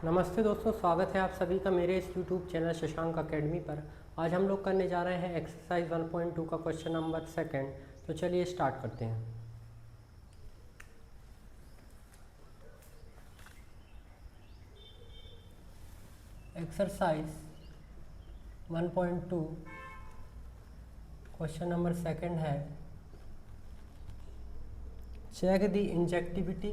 नमस्ते दोस्तों, स्वागत है आप सभी का मेरे इस YouTube चैनल शशांक अकेडमी पर। आज हम लोग करने जा रहे हैं एक्सरसाइज 1.2 का क्वेश्चन नंबर सेकंड। तो चलिए स्टार्ट करते हैं। एक्सरसाइज 1.2 क्वेश्चन नंबर सेकंड है, check the injectivity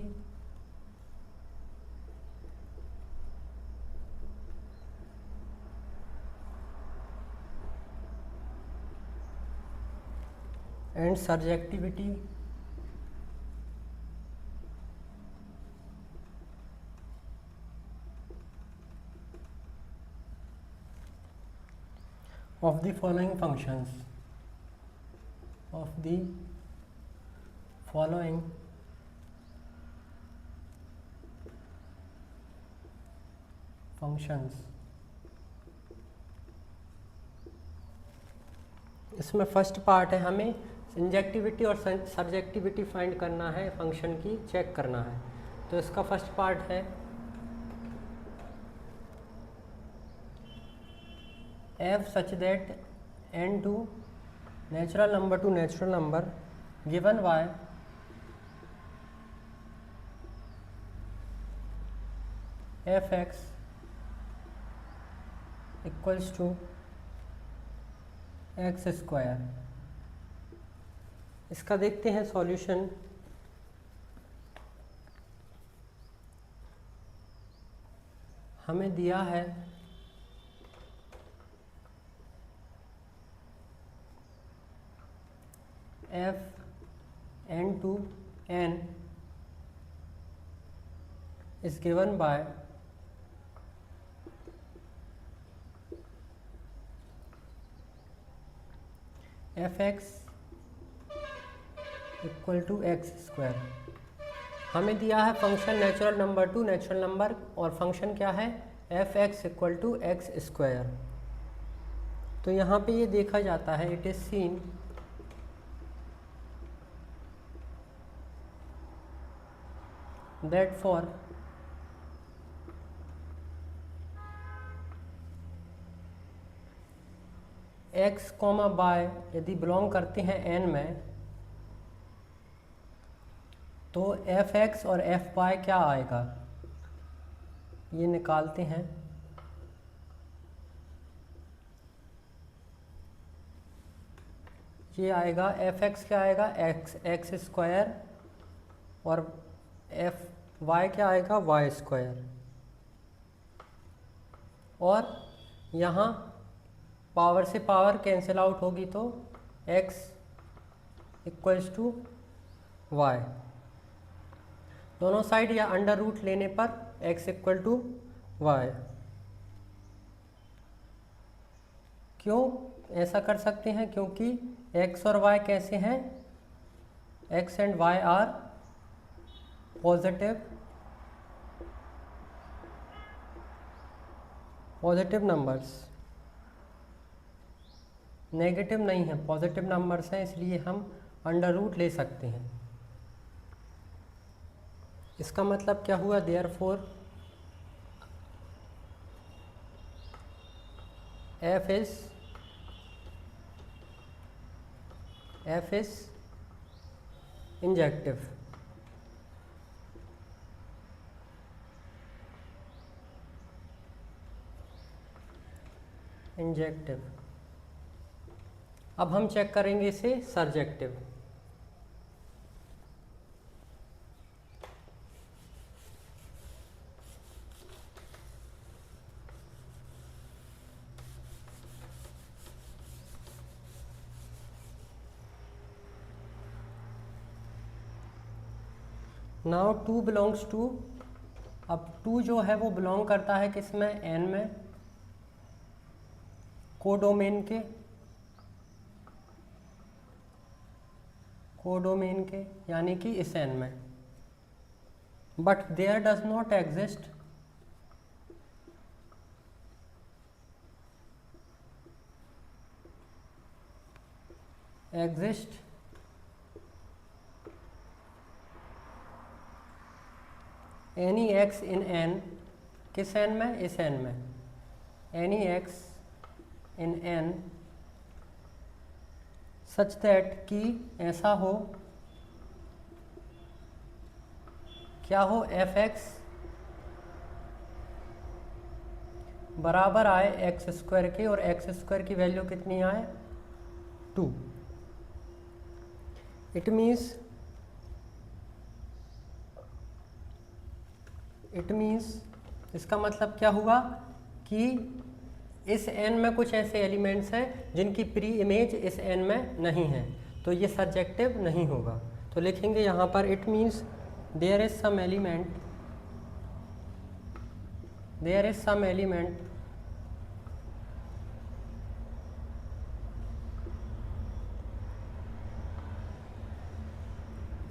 and surjectivity of the following functions इसमें फर्स्ट पार्ट है, हमें इंजेक्टिविटी और सब्जेक्टिविटी फाइंड करना है, फंक्शन की चेक करना है। तो इसका फर्स्ट पार्ट है f such that n to natural number given by fx equals to x square. इसका देखते हैं सॉल्यूशन। हमें दिया है f n to n is given by fx equal to x square. हमें दिया है function natural number to natural number, और फंक्शन क्या है f x equal to x square. तो यहाँ पे ये देखा जाता है, it is seen that for x comma y यदि बिलोंग करते हैं एन में, तो एफ एक्स और एफ वाई क्या आएगा ये निकालते हैं। ये आएगा एफ एक्स क्या आएगा एक्स स्क्वायर, और एफ वाई क्या आएगा वाई स्क्वायर। और यहाँ पावर से पावर कैंसिल आउट होगी, तो x इक्वल्स टू वाई। दोनों साइड या अंडर रूट लेने पर x इक्वल टू वाई। क्यों ऐसा कर सकते हैं? क्योंकि x और y कैसे हैं, x and y are positive numbers, negative नहीं है, पॉजिटिव नंबर्स हैं, इसलिए हम अंडर रूट ले सकते हैं। इसका मतलब क्या हुआ, देयरफॉर एफ इज इंजेक्टिव। अब हम चेक करेंगे इसे surjective. Now two belongs to, अब टू जो है वो बिलोंग करता है किसमें, एन में, कोडोमेन के यानी कि इस एन में। But there does not exist any x in n किस एन में? इस एन में, any x in n such that कि ऐसा हो, क्या हो? एफ एक्स बराबर आए एक्स स्क्वायर के, और एक्स स्क्वायर की वैल्यू कितनी आए? 2। इट मीन्स इसका मतलब क्या हुआ कि इस एन में कुछ ऐसे एलिमेंट्स हैं जिनकी प्री इमेज इस एन में नहीं है, तो ये सर्जेक्टिव नहीं होगा। तो लिखेंगे यहाँ पर it means there is some element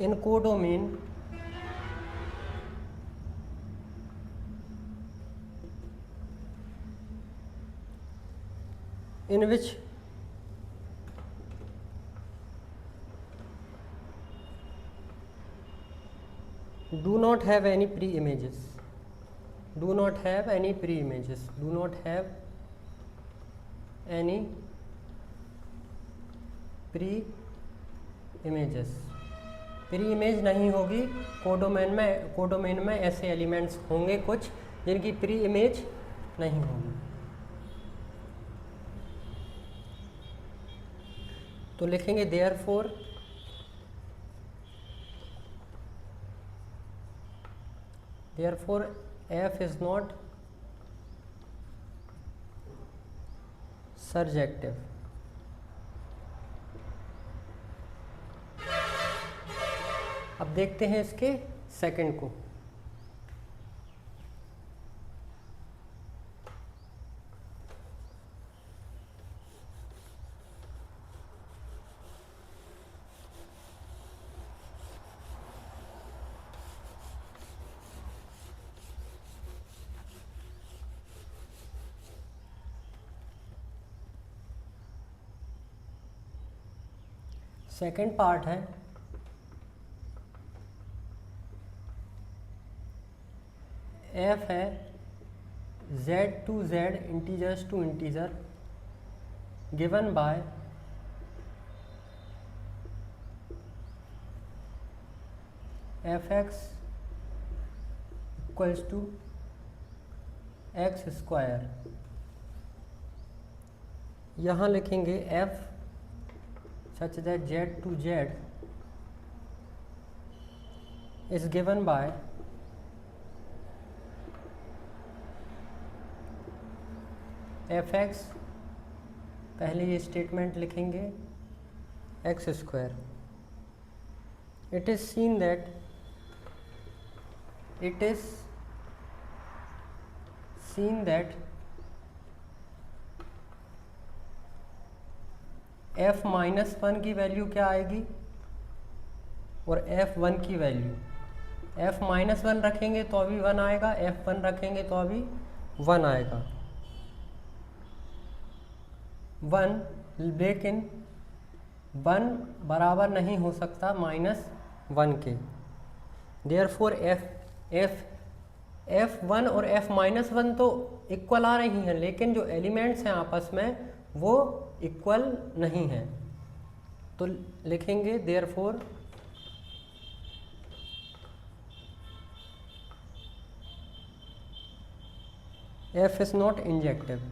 in codomain in which do not have any pre-images, do not have any pre-images, do not have any pre-images, pre image नहीं होगी कोडोमेन में ऐसे एलिमेंट्स होंगे कुछ जिनकी प्री इमेज नहीं होगी। तो लिखेंगे therefore f is not surjective. अब देखते हैं इसके सेकंड को। सेकंड पार्ट है एफ है z to z integers to integer given by F x equals to x square. यहाँ लिखेंगे f such that z to z is given by F x, पहले ये स्टेटमेंट लिखेंगे x square. It is seen that F minus one की value क्या आएगी और F one की वैल्यू, एफ माइनस वन रखेंगे तो अभी वन आएगा, एफ वन रखेंगे तो अभी वन आएगा। वन, लेकिन वन बराबर नहीं हो सकता माइनस वन के। देयरफॉर एफ वन और एफ माइनस वन तो इक्वल आ रही हैं, लेकिन जो एलिमेंट्स हैं आपस में वो इक्वल नहीं हैं। तो लिखेंगे therefore f is not injective.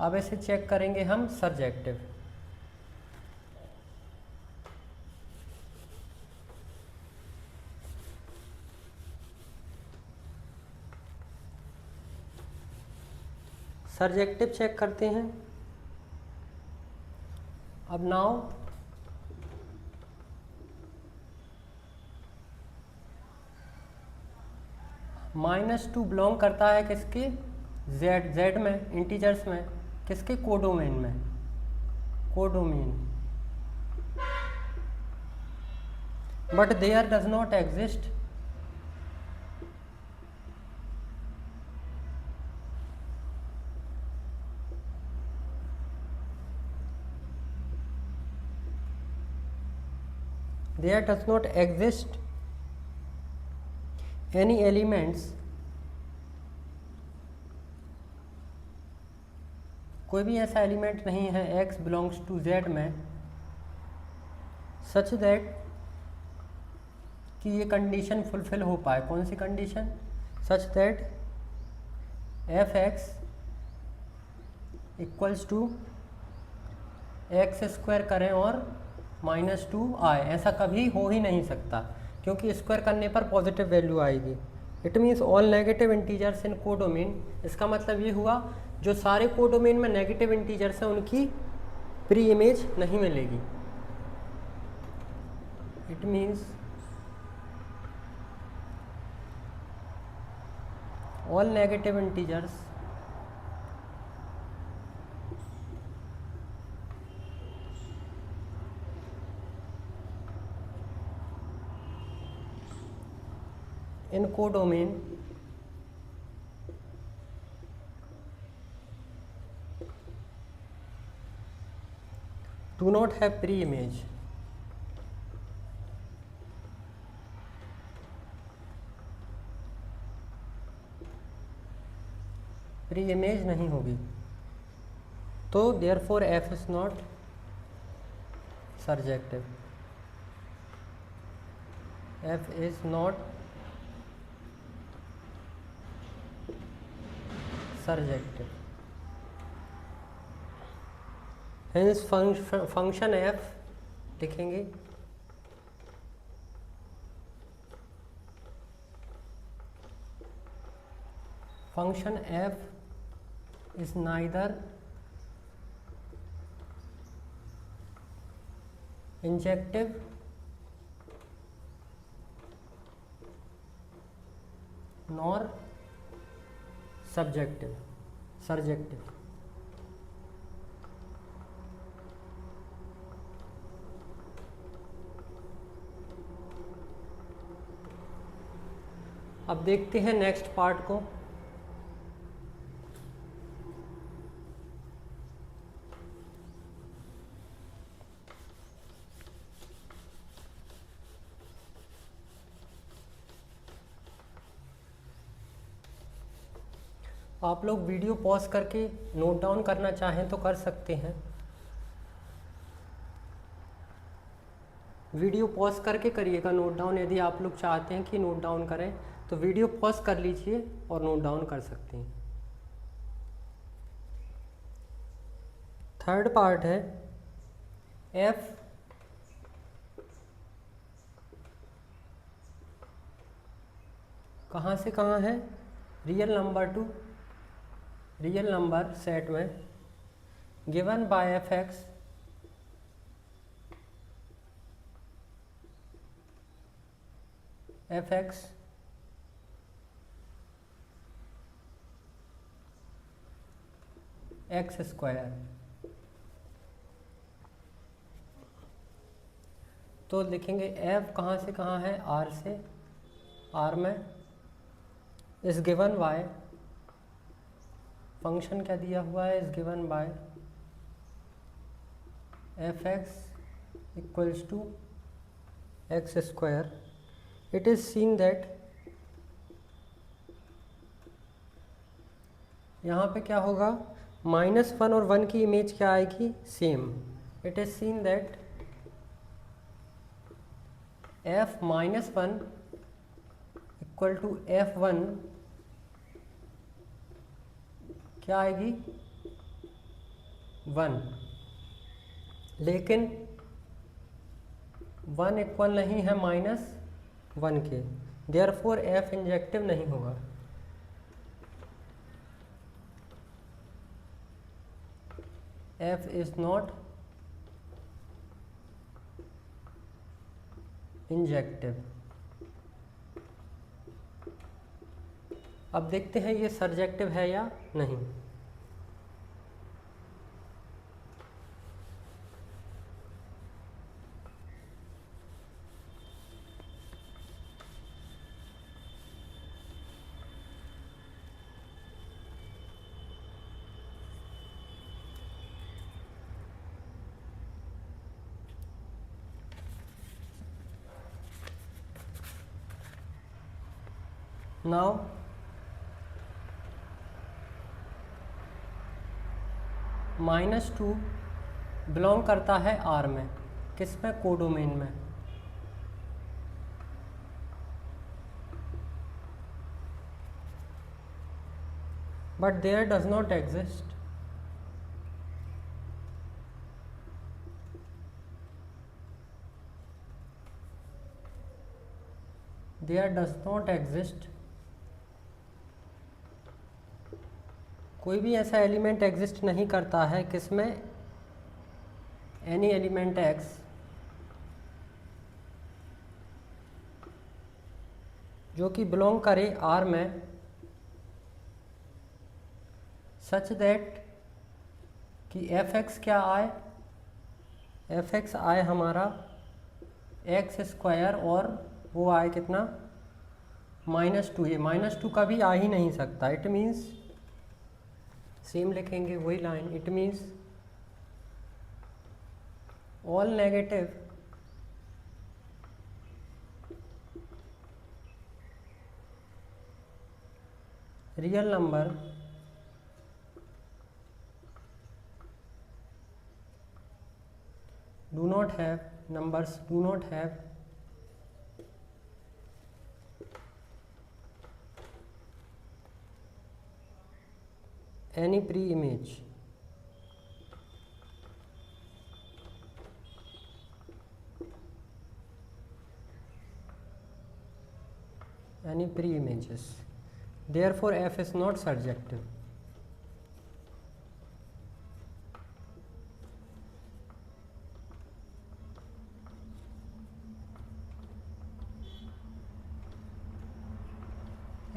अब इसे चेक करेंगे हम सर्जेक्टिव। सर्जेक्टिव चेक करते हैं। अब नाउ -2 बिलोंग करता है किसके? जेड में, इंटीजर्स में, किसके? कोडोमेन में, codomain. But there does not exist there does not exist any elements, कोई भी ऐसा एलिमेंट नहीं है x बिलोंग्स टू z में सच दैट कि ये कंडीशन फुलफिल हो पाए। कौन सी condition? Such that F x equals to x square करें और -2 आए, ऐसा कभी हो ही नहीं सकता क्योंकि स्क्वायर करने पर पॉजिटिव वैल्यू आएगी। It means all negative integers in codomain. इसका मतलब ये हुआ जो सारे कोडोमेन में नेगेटिव इंटीजर्स हैं उनकी प्री इमेज नहीं मिलेगी। It means all negative integers in codomain do not have pre-image। Pre-image नहीं होगी तो therefore f is not surjective। f is not surjective। hence function f लिखेंगे function f is neither injective nor surjective। अब देखते हैं next part को। आप लोग वीडियो पॉज करके नोट डाउन करना चाहें तो कर सकते हैं। वीडियो पॉज करके करिएगा नोट डाउन, यदि आप लोग चाहते हैं कि नोट डाउन करें तो वीडियो पॉज कर लीजिए और नोट डाउन कर सकते हैं। थर्ड पार्ट है f कहाँ से कहाँ है, real number to real number set में given by F X X square. तो लिखेंगे f कहाँ से कहाँ है, r से r में इस गिवन बाय फंक्शन क्या दिया हुआ है, is given by F x equals to x square. It is seen that यहाँ पे क्या होगा, -1 और 1 की इमेज क्या आएगी, same. It is seen that f -1 equal to f1 क्या आएगी, 1। लेकिन 1 इक्वल नहीं है -1 के, देयरफॉर f इंजेक्टिव नहीं होगा। f is not injective. अब देखते हैं ये सर्जेक्टिव है या नहीं। नाउ -2 बिलोंग करता है आर में, किस में, कोडोमेन में। But there does not exist कोई भी ऐसा एलिमेंट एग्जिस्ट नहीं करता है किसमें, एनी एलिमेंट एक्स जो कि बिलोंग करे आर में, सच दैट कि एफ एक्स क्या आए, एफ एक्स आए हमारा x² और वो आए कितना, -2। ये -2 का भी आ ही नहीं सकता। इट मीन्स सेम लिखेंगे वही line, it means all negative real number do not have any pre-image, therefore f is not surjective।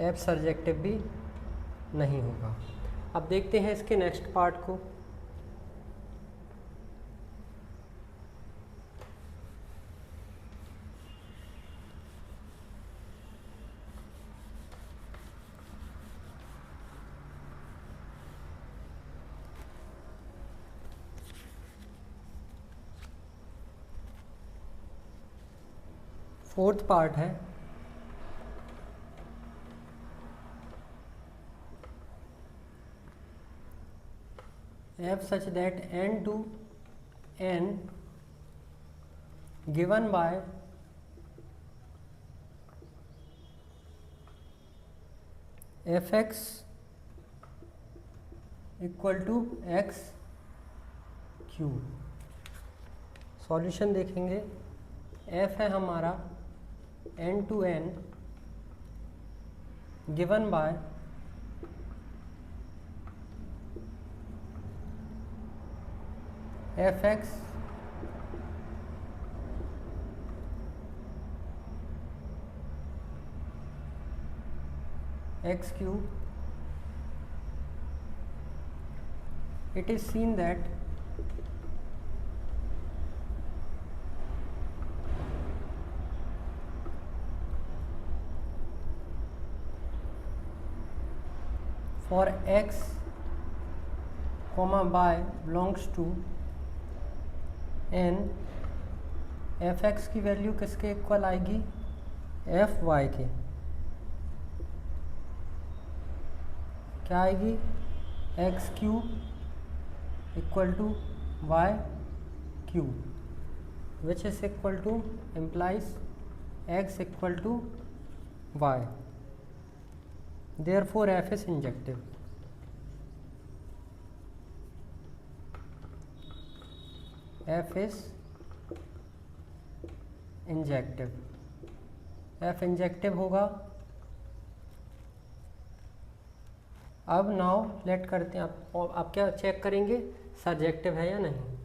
F surjective भी नहीं होगा। अब देखते हैं इसके नेक्स्ट पार्ट को। फोर्थ पार्ट है f such that n to n given by fx equal to x cube. Solution देखेंगे, f है हमारा n to n given by fx x cube। It is seen that for x comma y belongs to n, f x की value किसके equal आएगी, f y के। क्या आएगी, x cube equal to y cube, which is equal to implies x equal to y. Therefore f is injective. F is injective, f injective होगा। अब now let करते हैं आप क्या चेक करेंगे, सर्जेक्टिव है या नहीं।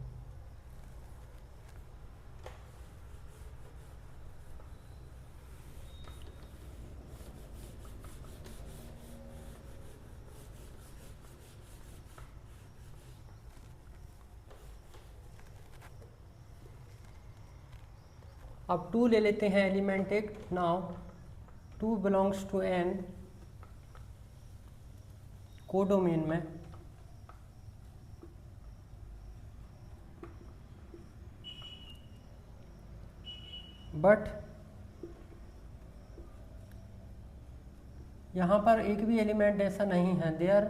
अब 2 ले लेते हैं एलिमेंट एक। Now 2 belongs to n codomain में, बट यहाँ पर एक भी एलिमेंट ऐसा नहीं है, there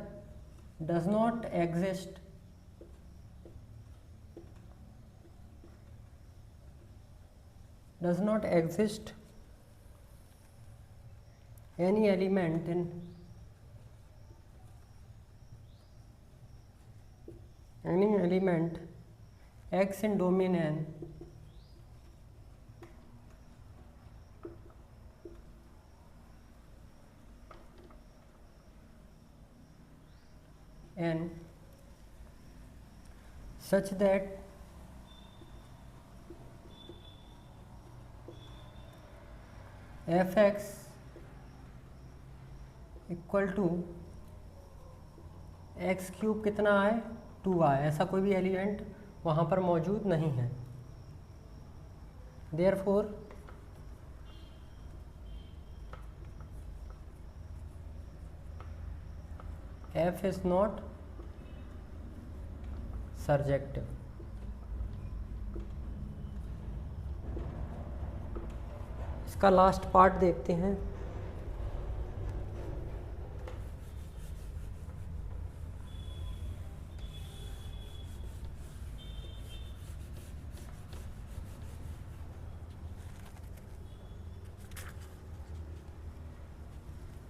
does not exist any element in any element x in domain n such that fx equal to x cube कितना आए 2 आए, ऐसा कोई भी एलिमेंट वहाँ पर मौजूद नहीं है। Therefore f is not surjective. इसका लास्ट पार्ट देखते हैं।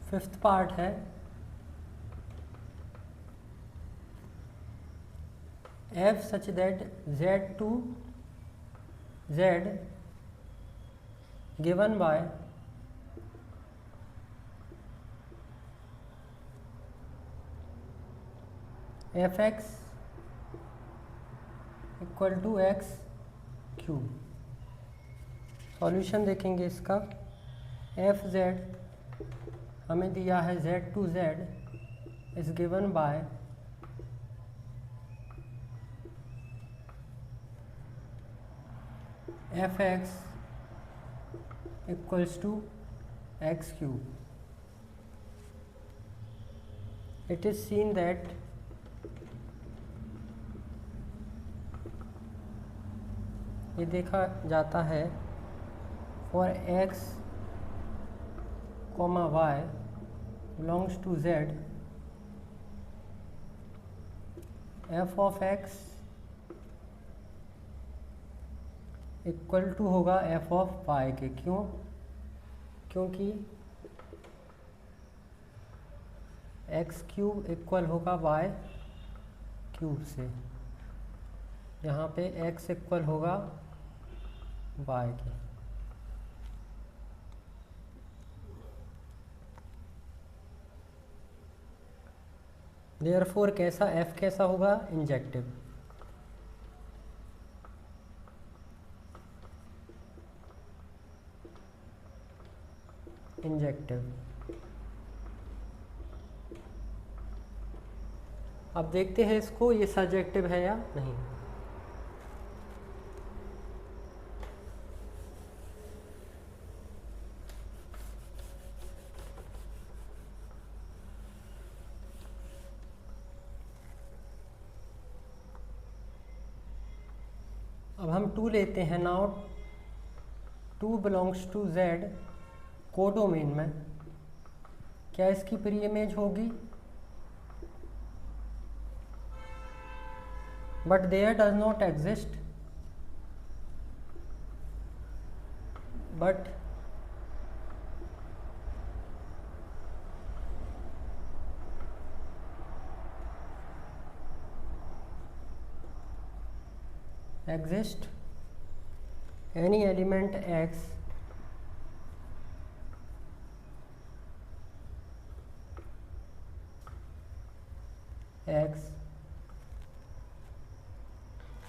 फिफ्थ पार्ट है f such that z to z given by fx equal to x cube. Solution देखेंगे इसका। एफ जेड हमें दिया है z to z is given by F x equals to x cube. It is seen that ये देखा जाता है for x comma y belongs to z, f of x equal to होगा f of y के। क्यों? क्योंकि x cube equal होगा y cube से, यहाँ पे x इक्वल होगा y के। देयरफॉर कैसा f कैसा होगा? इंजेक्टिव। अब देखते हैं इसको, ये सब्जेक्टिव है या नहीं। अब हम 2 लेते हैं। Now 2 belongs to z codomain में, क्या इसकी प्री इमेज होगी? But there does not exist but exist any element x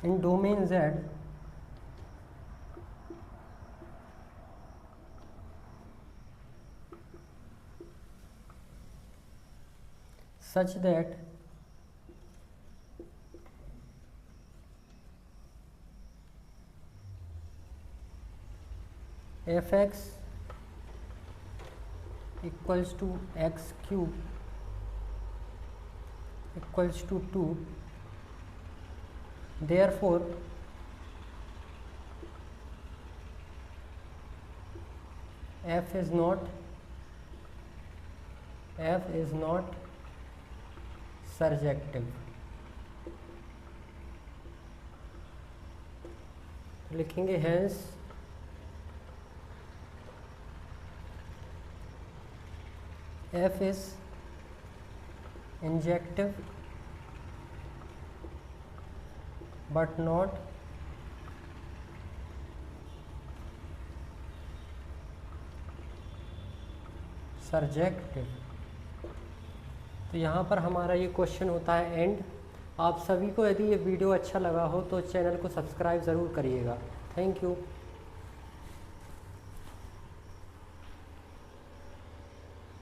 in domain z such that fx equals to x cube equals to 2, therefore f is not F is not surjective। लिखेंगे hence F is injective but not surjective। तो यहाँ पर हमारा ये question होता है and. आप सभी को यदि ये वीडियो अच्छा लगा हो तो चैनल को सब्सक्राइब ज़रूर करिएगा। Thank you.